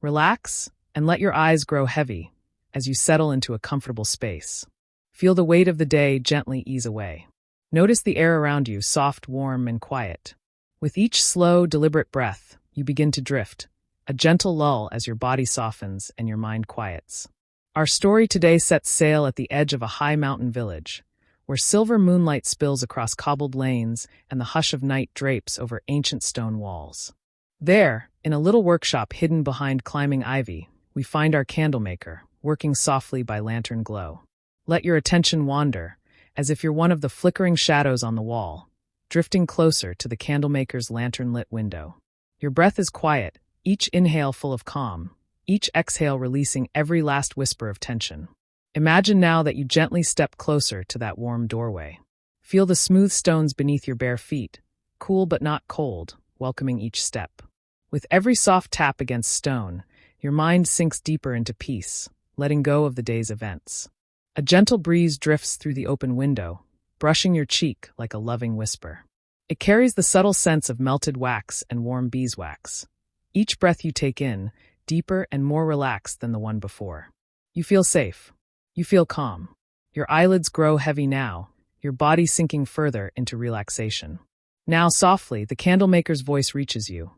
Relax and let your eyes grow heavy as you settle into a comfortable space. Feel the weight of the day gently ease away. Notice the air around you, soft, warm, and quiet. With each slow, deliberate breath, you begin to drift, a gentle lull as your body softens and your mind quiets. Our story today sets sail at the edge of a high mountain village, where silver moonlight spills across cobbled lanes and the hush of night drapes over ancient stone walls. There, in a little workshop hidden behind climbing ivy, we find our Candlemaker, working softly by lantern glow. Let your attention wander, as if you're one of the flickering shadows on the wall, drifting closer to the Candlemaker's lantern-lit window. Your breath is quiet, each inhale full of calm, each exhale releasing every last whisper of tension. Imagine now that you gently step closer to that warm doorway. Feel the smooth stones beneath your bare feet, cool but not cold, welcoming each step. With every soft tap against stone, your mind sinks deeper into peace, letting go of the day's events. A gentle breeze drifts through the open window, brushing your cheek like a loving whisper. It carries the subtle sense of melted wax and warm beeswax. Each breath you take in, deeper and more relaxed than the one before. You feel safe. You feel calm. Your eyelids grow heavy now, your body sinking further into relaxation. Now softly, the Candlemaker's voice reaches you.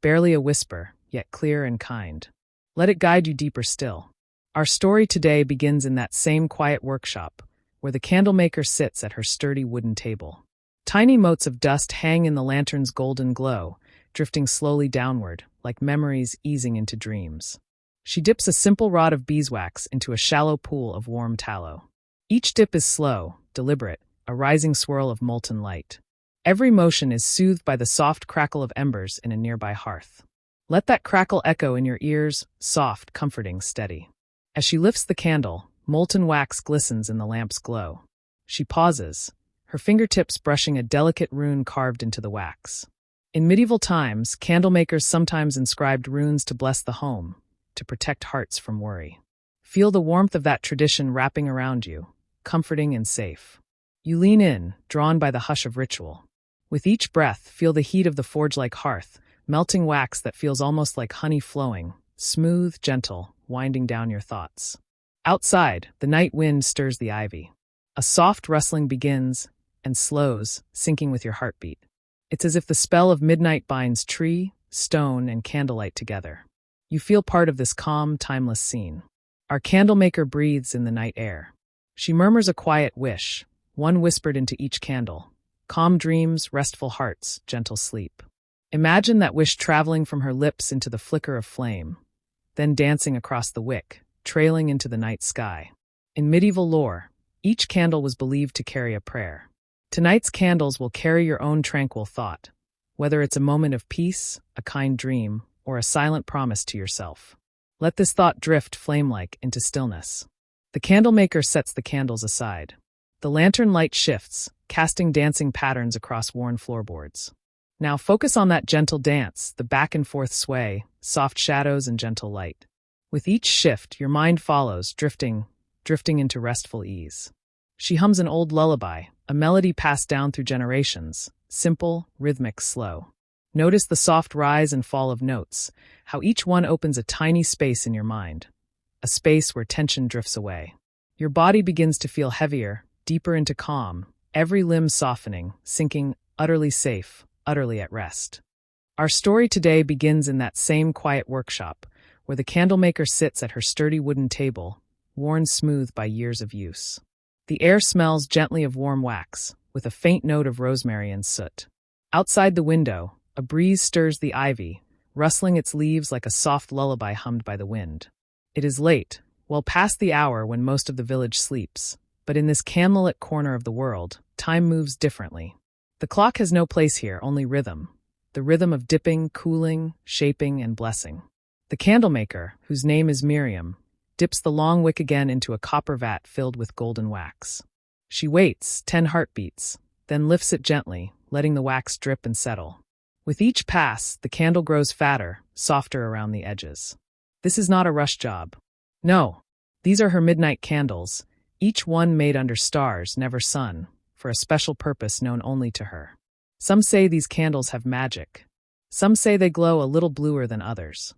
Barely a whisper, yet clear and kind. Let it guide you deeper still. Our story today begins in that same quiet workshop, where the Candlemaker sits at her sturdy wooden table. Tiny motes of dust hang in the lantern's golden glow, drifting slowly downward, like memories easing into dreams. She dips a simple rod of beeswax into a shallow pool of warm tallow. Each dip is slow, deliberate, a rising swirl of molten light. Every motion is soothed by the soft crackle of embers in a nearby hearth. Let that crackle echo in your ears, soft, comforting, steady. As she lifts the candle, molten wax glistens in the lamp's glow. She pauses, her fingertips brushing a delicate rune carved into the wax. In medieval times, candlemakers sometimes inscribed runes to bless the home, to protect hearts from worry. Feel the warmth of that tradition wrapping around you, comforting and safe. You lean in, drawn by the hush of ritual. With each breath, feel the heat of the forge-like hearth, melting wax that feels almost like honey flowing, smooth, gentle, winding down your thoughts. Outside, the night wind stirs the ivy. A soft rustling begins and slows, syncing with your heartbeat. It's as if the spell of midnight binds tree, stone, and candlelight together. You feel part of this calm, timeless scene. Our Candlemaker breathes in the night air. She murmurs a quiet wish, one whispered into each candle. Calm dreams, restful hearts, gentle sleep. Imagine that wish traveling from her lips into the flicker of flame, then dancing across the wick, trailing into the night sky. In medieval lore, each candle was believed to carry a prayer. Tonight's candles will carry your own tranquil thought, whether it's a moment of peace, a kind dream, or a silent promise to yourself. Let this thought drift flame-like into stillness. The Candlemaker sets the candles aside. The lantern light shifts, casting dancing patterns across worn floorboards. Now focus on that gentle dance, the back and forth sway, soft shadows and gentle light. With each shift, your mind follows, drifting into restful ease. She hums an old lullaby, a melody passed down through generations, simple, rhythmic, slow. Notice the soft rise and fall of notes, how each one opens a tiny space in your mind, a space where tension drifts away. Your body begins to feel heavier, deeper into calm, every limb softening, sinking, utterly safe, utterly at rest. Our story today begins in that same quiet workshop, where the Candlemaker sits at her sturdy wooden table, worn smooth by years of use. The air smells gently of warm wax, with a faint note of rosemary and soot. Outside the window, a breeze stirs the ivy, rustling its leaves like a soft lullaby hummed by the wind. It is late, well past the hour when most of the village sleeps, but in this candlelit corner of the world, time moves differently. The clock has no place here, only rhythm. The rhythm of dipping, cooling, shaping, and blessing. The Candlemaker, whose name is Miriam, dips the long wick again into a copper vat filled with golden wax. She waits, 10 heartbeats, then lifts it gently, letting the wax drip and settle. With each pass, the candle grows fatter, softer around the edges. This is not a rush job. No, these are her midnight candles, each one made under stars, never sun, for a special purpose known only to her. Some say these candles have magic. Some say they glow a little bluer than others.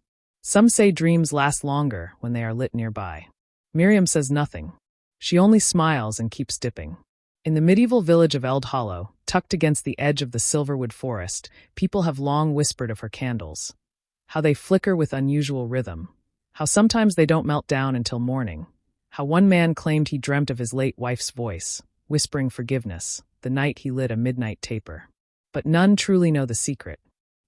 Some say dreams last longer when they are lit nearby. Miriam says nothing. She only smiles and keeps dipping. In the medieval village of Eldhollow, tucked against the edge of the silverwood forest, people have long whispered of her candles. How they flicker with unusual rhythm. How sometimes they don't melt down until morning. How one man claimed he dreamt of his late wife's voice, whispering forgiveness, the night he lit a midnight taper. But none truly know the secret.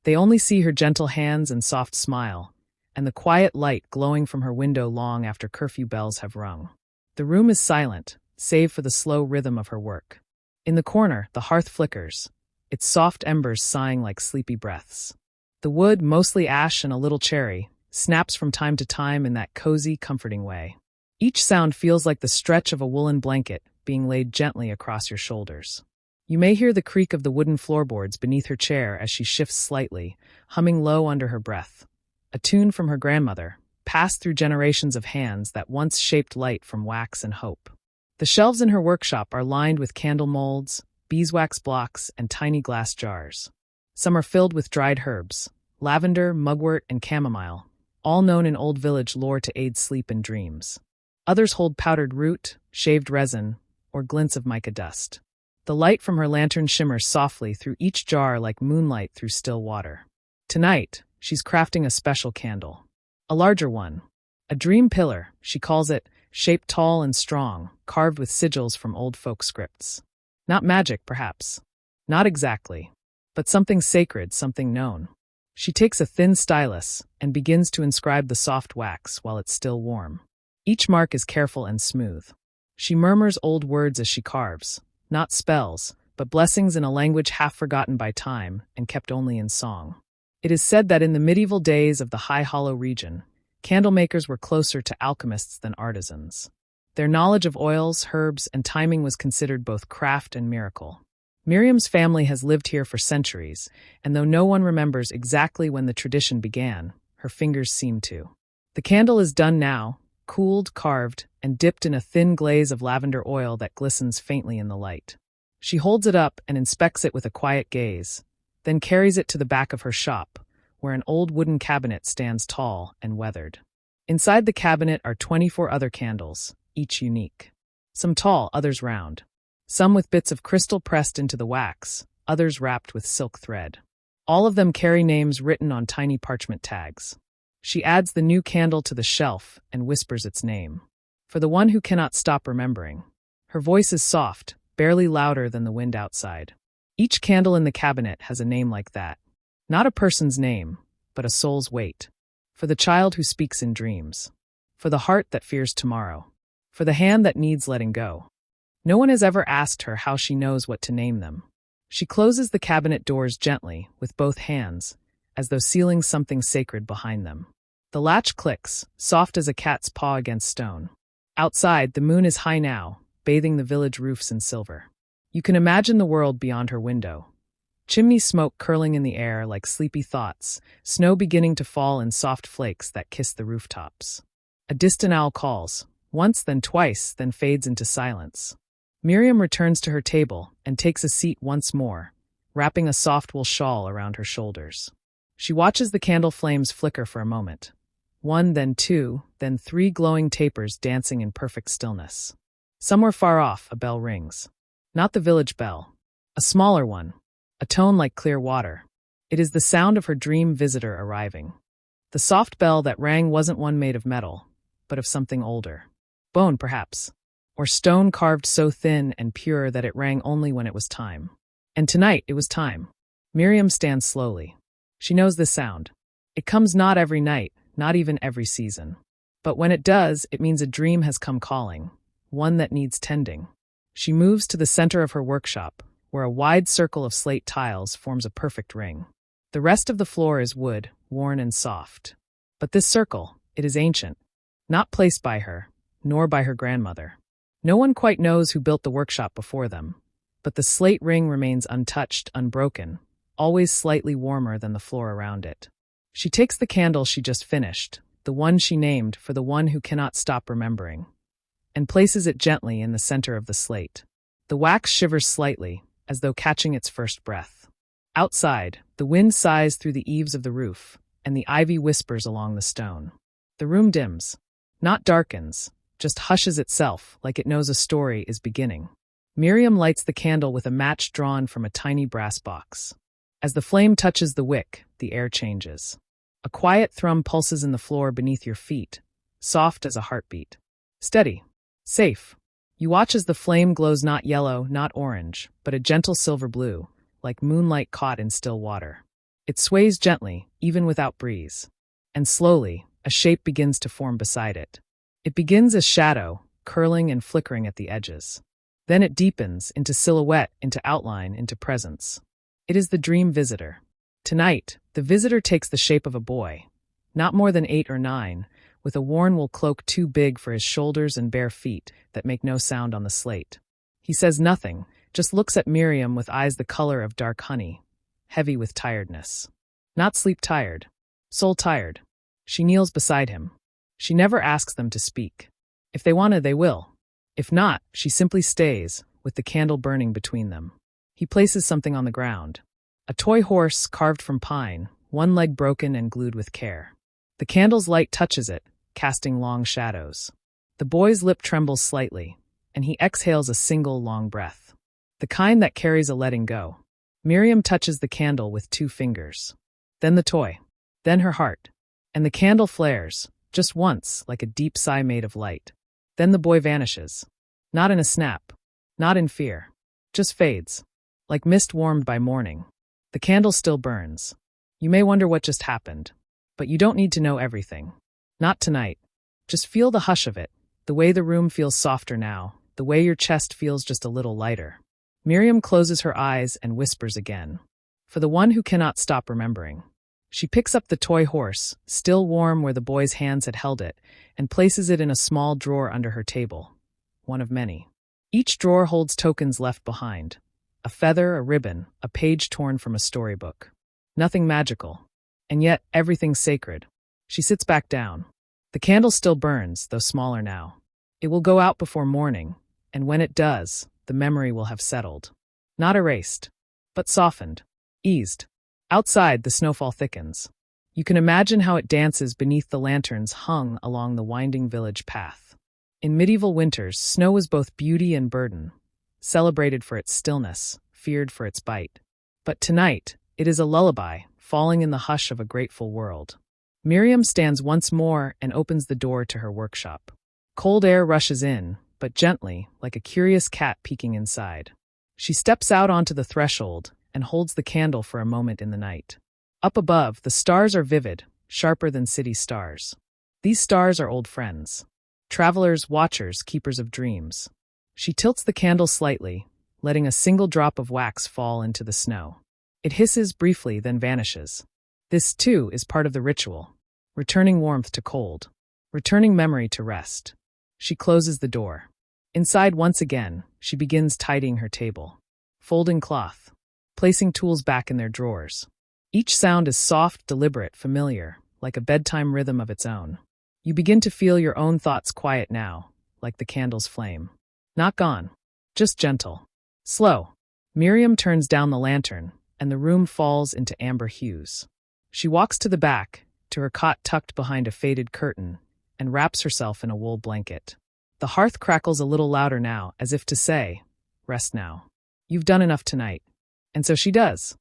They only see her gentle hands and soft smile, and the quiet light glowing from her window long after curfew bells have rung. The room is silent, save for the slow rhythm of her work. In the corner, the hearth flickers, its soft embers sighing like sleepy breaths. The wood, mostly ash and a little cherry, snaps from time to time in that cozy, comforting way. Each sound feels like the stretch of a woolen blanket being laid gently across your shoulders. You may hear the creak of the wooden floorboards beneath her chair as she shifts slightly, humming low under her breath. A tune from her grandmother, passed through generations of hands that once shaped light from wax and hope. The shelves in her workshop are lined with candle molds, beeswax blocks, and tiny glass jars. Some are filled with dried herbs, lavender, mugwort, and chamomile, all known in Old Village lore to aid sleep and dreams. Others hold powdered root, shaved resin, or glints of mica dust. The light from her lantern shimmers softly through each jar like moonlight through still water. Tonight, she's crafting a special candle. A larger one. A dream pillar, she calls it, shaped tall and strong, carved with sigils from old folk scripts. Not magic, perhaps. Not exactly. But something sacred, something known. She takes a thin stylus and begins to inscribe the soft wax while it's still warm. Each mark is careful and smooth. She murmurs old words as she carves, not spells, but blessings in a language half forgotten by time and kept only in song. It is said that in the medieval days of the High Hollow region, candlemakers were closer to alchemists than artisans. Their knowledge of oils, herbs, and timing was considered both craft and miracle. Miriam's family has lived here for centuries, and though no one remembers exactly when the tradition began, her fingers seem to. The candle is done now, cooled, carved, and dipped in a thin glaze of lavender oil that glistens faintly in the light. She holds it up and inspects it with a quiet gaze, then carries it to the back of her shop, where an old wooden cabinet stands tall and weathered. Inside the cabinet are 24 other candles, each unique. Some tall, others round. Some with bits of crystal pressed into the wax, others wrapped with silk thread. All of them carry names written on tiny parchment tags. She adds the new candle to the shelf and whispers its name. For the one who cannot stop remembering. Her voice is soft, barely louder than the wind outside. Each candle in the cabinet has a name like that. Not a person's name, but a soul's weight. For the child who speaks in dreams. For the heart that fears tomorrow. For the hand that needs letting go. No one has ever asked her how she knows what to name them. She closes the cabinet doors gently, with both hands, as though sealing something sacred behind them. The latch clicks, soft as a cat's paw against stone. Outside, the moon is high now, bathing the village roofs in silver. You can imagine the world beyond her window. Chimney smoke curling in the air like sleepy thoughts, snow beginning to fall in soft flakes that kiss the rooftops. A distant owl calls, once, then twice, then fades into silence. Miriam returns to her table and takes a seat once more, wrapping a soft wool shawl around her shoulders. She watches the candle flames flicker for a moment. One, then two, then three glowing tapers dancing in perfect stillness. Somewhere far off, a bell rings. Not the village bell. A smaller one. A tone like clear water. It is the sound of her dream visitor arriving. The soft bell that rang wasn't one made of metal, but of something older. Bone, perhaps. Or stone carved so thin and pure that it rang only when it was time. And tonight it was time. Miriam stands slowly. She knows this sound. It comes not every night, not even every season. But when it does, it means a dream has come calling, one that needs tending. She moves to the center of her workshop, where a wide circle of slate tiles forms a perfect ring. The rest of the floor is wood, worn and soft. But this circle, it is ancient, not placed by her, nor by her grandmother. No one quite knows who built the workshop before them, but the slate ring remains untouched, unbroken, always slightly warmer than the floor around it. She takes the candle she just finished, the one she named for the one who cannot stop remembering, and places it gently in the center of the slate. The wax shivers slightly, as though catching its first breath. Outside, the wind sighs through the eaves of the roof, and the ivy whispers along the stone. The room dims. Not darkens, just hushes itself like it knows a story is beginning. Miriam lights the candle with a match drawn from a tiny brass box. As the flame touches the wick, the air changes. A quiet thrum pulses in the floor beneath your feet, soft as a heartbeat. Steady. Safe. You watch as the flame glows not yellow, not orange, but a gentle silver blue, like moonlight caught in still water. It sways gently, even without breeze. And slowly, a shape begins to form beside it. It begins as shadow, curling and flickering at the edges. Then it deepens into silhouette, into outline, into presence. It is the dream visitor. Tonight, the visitor takes the shape of a boy, not more than 8 or 9, with a worn wool cloak too big for his shoulders and bare feet that make no sound on the slate. He says nothing, just looks at Miriam with eyes the color of dark honey, heavy with tiredness. Not sleep tired, soul tired. She kneels beside him. She never asks them to speak. If they want to, they will. If not, she simply stays, with the candle burning between them. He places something on the ground. A toy horse carved from pine, one leg broken and glued with care. The candle's light touches it, casting long shadows. The boy's lip trembles slightly, and he exhales a single long breath. The kind that carries a letting go. Miriam touches the candle with 2 fingers. Then the toy. Then her heart. And the candle flares, just once, like a deep sigh made of light. Then the boy vanishes. Not in a snap. Not in fear. Just fades. Like mist warmed by morning. The candle still burns. You may wonder what just happened. But you don't need to know everything. Not tonight. Just feel the hush of it, the way the room feels softer now, the way your chest feels just a little lighter. Miriam closes her eyes and whispers again. For the one who cannot stop remembering. She picks up the toy horse, still warm where the boy's hands had held it, and places it in a small drawer under her table. One of many. Each drawer holds tokens left behind. A feather, a ribbon, a page torn from a storybook. Nothing magical. And yet, everything's sacred. She sits back down. The candle still burns, though smaller now. It will go out before morning, and when it does, the memory will have settled. Not erased, but softened, eased. Outside, the snowfall thickens. You can imagine how it dances beneath the lanterns hung along the winding village path. In medieval winters, snow was both beauty and burden, celebrated for its stillness, feared for its bite. But tonight, it is a lullaby, falling in the hush of a grateful world. Miriam stands once more and opens the door to her workshop. Cold air rushes in, but gently, like a curious cat peeking inside. She steps out onto the threshold and holds the candle for a moment in the night. Up above, the stars are vivid, sharper than city stars. These stars are old friends. Travelers, watchers, keepers of dreams. She tilts the candle slightly, letting a single drop of wax fall into the snow. It hisses briefly, then vanishes. This, too, is part of the ritual. Returning warmth to cold. Returning memory to rest. She closes the door. Inside once again, she begins tidying her table. Folding cloth. Placing tools back in their drawers. Each sound is soft, deliberate, familiar, like a bedtime rhythm of its own. You begin to feel your own thoughts quiet now, like the candle's flame. Not gone. Just gentle. Slow. Miriam turns down the lantern, and the room falls into amber hues. She walks to the back, to her cot tucked behind a faded curtain, and wraps herself in a wool blanket. The hearth crackles a little louder now, as if to say, rest now. You've done enough tonight. And so she does.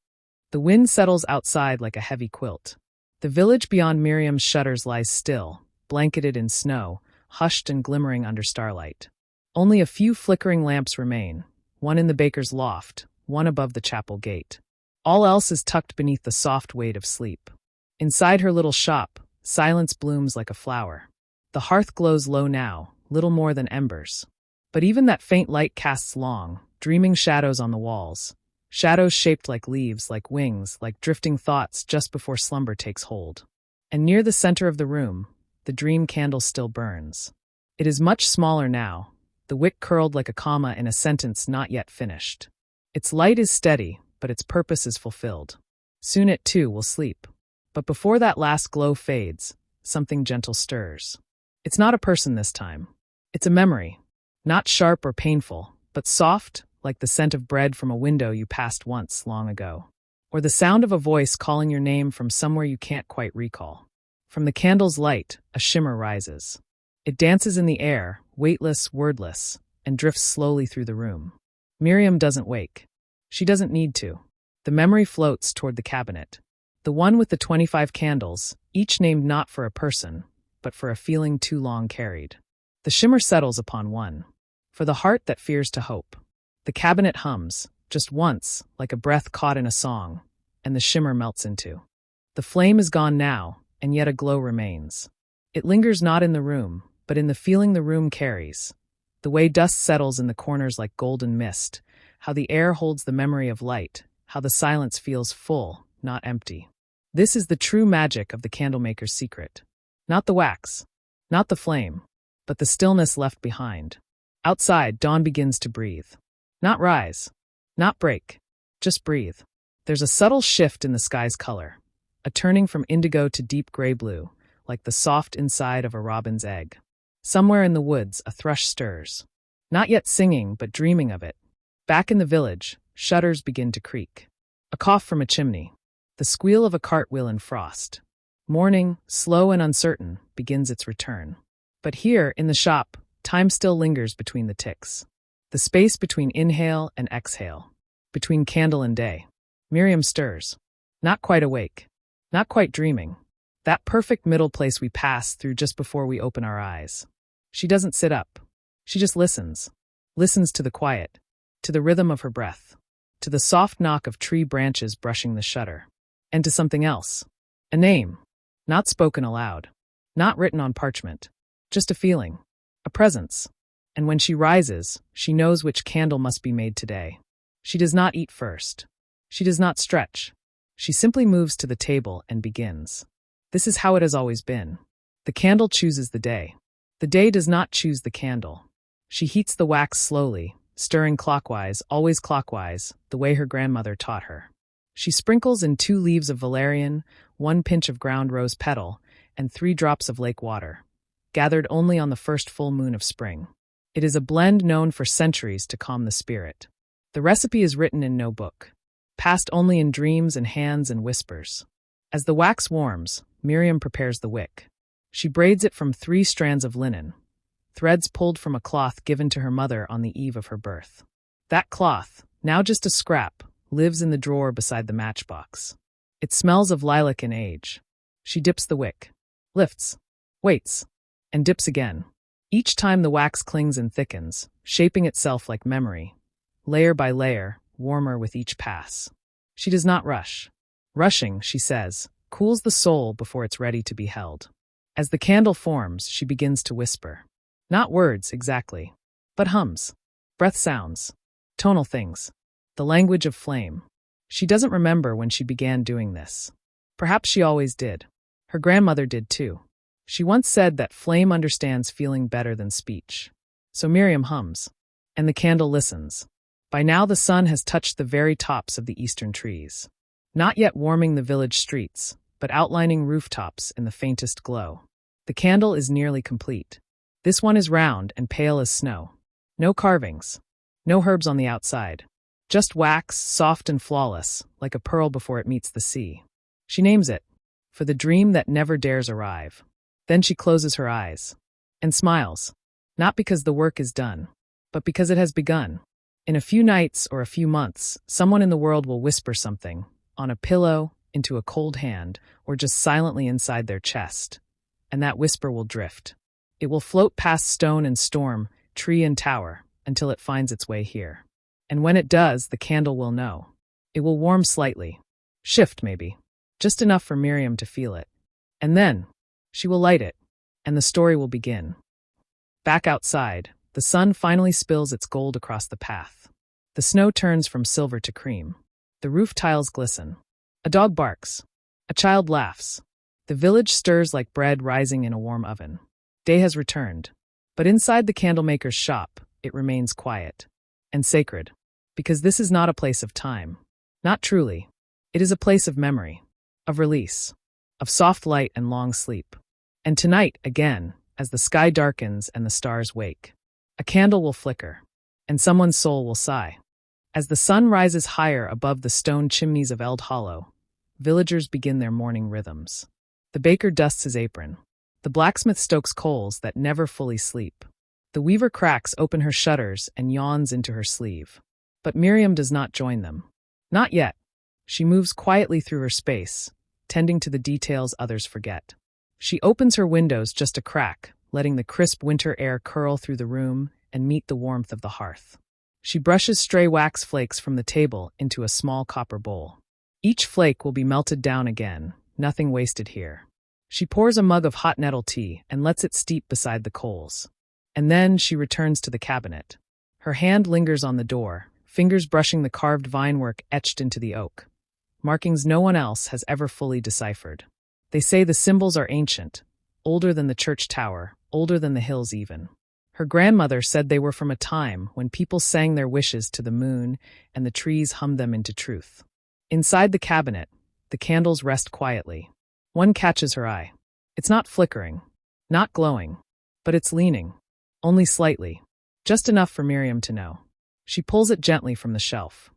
The wind settles outside like a heavy quilt. The village beyond Miriam's shutters lies still, blanketed in snow, hushed and glimmering under starlight. Only a few flickering lamps remain, one in the baker's loft, one above the chapel gate. All else is tucked beneath the soft weight of sleep. Inside her little shop, silence blooms like a flower. The hearth glows low now, little more than embers. But even that faint light casts long, dreaming shadows on the walls. Shadows shaped like leaves, like wings, like drifting thoughts just before slumber takes hold. And near the center of the room, the dream candle still burns. It is much smaller now, the wick curled like a comma in a sentence not yet finished. Its light is steady, but its purpose is fulfilled. Soon it too will sleep. But before that last glow fades, something gentle stirs. It's not a person this time. It's a memory. Not sharp or painful, but soft, like the scent of bread from a window you passed once long ago. or the sound of a voice calling your name from somewhere you can't quite recall. From the candle's light, a shimmer rises. It dances in the air, weightless, wordless, and drifts slowly through the room. Miriam doesn't wake. She doesn't need to. The memory floats toward the cabinet. The one with the 25 candles, each named not for a person, but for a feeling too long carried. The shimmer settles upon one. For the heart that fears to hope. The cabinet hums, just once, like a breath caught in a song, and the shimmer melts into. The flame is gone now, and yet a glow remains. It lingers not in the room, but in the feeling the room carries. The way dust settles in the corners like golden mist, how the air holds the memory of light, how the silence feels full, not empty. This is the true magic of the Candlemaker's secret. Not the wax, not the flame, but the stillness left behind. Outside, dawn begins to breathe. Not rise, not break, just breathe. There's a subtle shift in the sky's color, a turning from indigo to deep gray blue, like the soft inside of a robin's egg. Somewhere in the woods, a thrush stirs. Not yet singing, but dreaming of it. Back in the village, shutters begin to creak. A cough from a chimney. The squeal of a cartwheel in frost. Morning, slow and uncertain, begins its return. But here, in the shop, time still lingers between the ticks. The space between inhale and exhale. Between candle and day. Miriam stirs. Not quite awake. Not quite dreaming. That perfect middle place we pass through just before we open our eyes. She doesn't sit up. She just listens. Listens to the quiet. To the rhythm of her breath. To the soft knock of tree branches brushing the shutter. And to something else. A name. Not spoken aloud. Not written on parchment. Just a feeling. A presence. And when she rises, she knows which candle must be made today. She does not eat first. She does not stretch. She simply moves to the table and begins. This is how it has always been. The candle chooses the day. The day does not choose the candle. She heats the wax slowly, stirring clockwise, always clockwise, the way her grandmother taught her. She sprinkles in 2 leaves of valerian, 1 pinch of ground rose petal, and 3 drops of lake water, gathered only on the first full moon of spring. It is a blend known for centuries to calm the spirit. The recipe is written in no book, passed only in dreams and hands and whispers. As the wax warms, Miriam prepares the wick. She braids it from 3 strands of linen, threads pulled from a cloth given to her mother on the eve of her birth. That cloth, now just a scrap, lives in the drawer beside the matchbox. It smells of lilac and age. She dips the wick, lifts, waits, and dips again. Each time the wax clings and thickens, shaping itself like memory, layer by layer, warmer with each pass. She does not rush. Rushing, she says, cools the soul before it's ready to be held. As the candle forms, she begins to whisper. Not words, exactly, but hums, breath sounds, tonal things, the language of flame. She doesn't remember when she began doing this. Perhaps she always did. Her grandmother did too. She once said that flame understands feeling better than speech. So Miriam hums, and the candle listens. By now the sun has touched the very tops of the eastern trees. Not yet warming the village streets, but outlining rooftops in the faintest glow. The candle is nearly complete. This one is round and pale as snow. No carvings. No herbs on the outside. Just wax, soft and flawless, like a pearl before it meets the sea. She names it, for the dream that never dares arrive. Then she closes her eyes and smiles, not because the work is done, but because it has begun. In a few nights or a few months, someone in the world will whisper something, on a pillow, into a cold hand, or just silently inside their chest. And that whisper will drift. It will float past stone and storm, tree and tower, until it finds its way here. And when it does, the candle will know. It will warm slightly. Shift, maybe. Just enough for Miriam to feel it. And then, she will light it, and the story will begin. Back outside, the sun finally spills its gold across the path. The snow turns from silver to cream. The roof tiles glisten. A dog barks. A child laughs. The village stirs like bread rising in a warm oven. Day has returned. But inside the Candlemaker's shop, it remains quiet. And sacred. Because this is not a place of time. Not truly. It is a place of memory. Of release. Of soft light and long sleep. And tonight, again, as the sky darkens and the stars wake, a candle will flicker. And someone's soul will sigh. As the sun rises higher above the stone chimneys of Eldhollow, villagers begin their morning rhythms. The baker dusts his apron. The blacksmith stokes coals that never fully sleep. The weaver cracks open her shutters and yawns into her sleeve. But Miriam does not join them. Not yet. She moves quietly through her space, tending to the details others forget. She opens her windows just a crack, letting the crisp winter air curl through the room and meet the warmth of the hearth. She brushes stray wax flakes from the table into a small copper bowl. Each flake will be melted down again, nothing wasted here. She pours a mug of hot nettle tea and lets it steep beside the coals. And then she returns to the cabinet. Her hand lingers on the door, fingers brushing the carved vinework etched into the oak. Markings no one else has ever fully deciphered. They say the symbols are ancient, older than the church tower, older than the hills even. Her grandmother said they were from a time when people sang their wishes to the moon and the trees hummed them into truth. Inside the cabinet, the candles rest quietly. One catches her eye. It's not flickering, not glowing, but it's leaning, only slightly, just enough for Miriam to know. She pulls it gently from the shelf.